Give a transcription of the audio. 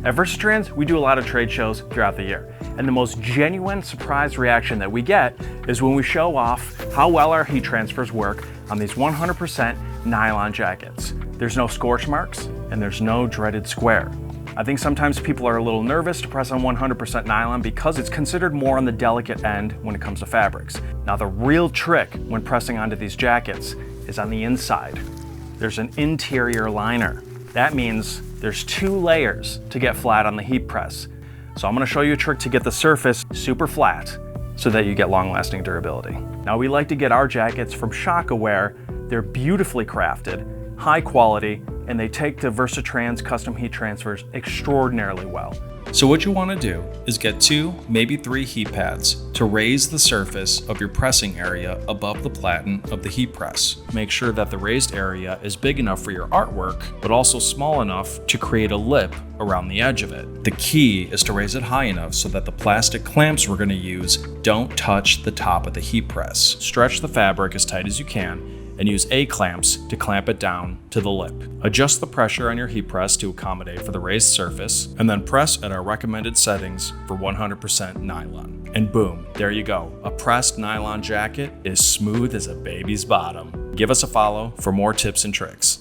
At Versatrans, we do a lot of trade shows throughout the year, and the most genuine surprise reaction that we get is when we show off how well our heat transfers work on these 100% nylon jackets. There's no scorch marks, and there's no dreaded square. I think sometimes people are a little nervous to press on 100% nylon because it's considered more on the delicate end when it comes to fabrics. Now the real trick when pressing onto these jackets is on the inside. There's an interior liner. That means there's 2 layers to get flat on the heat press. So I'm gonna show you a trick to get the surface super flat so that you get long-lasting durability. Now we like to get our jackets from Shockaware. They're beautifully crafted, high quality, and they take the Versatrans custom heat transfers extraordinarily well. So what you want to do is get 2, maybe 3 heat pads to raise the surface of your pressing area above the platen of the heat press. Make sure that the raised area is big enough for your artwork, but also small enough to create a lip around the edge of it. The key is to raise it high enough so that the plastic clamps we're going to use don't touch the top of the heat press. Stretch the fabric as tight as you can and use A-clamps to clamp it down to the lip. Adjust the pressure on your heat press to accommodate for the raised surface, and then press at our recommended settings for 100% nylon. And boom, there you go. A pressed nylon jacket is smooth as a baby's bottom. Give us a follow for more tips and tricks.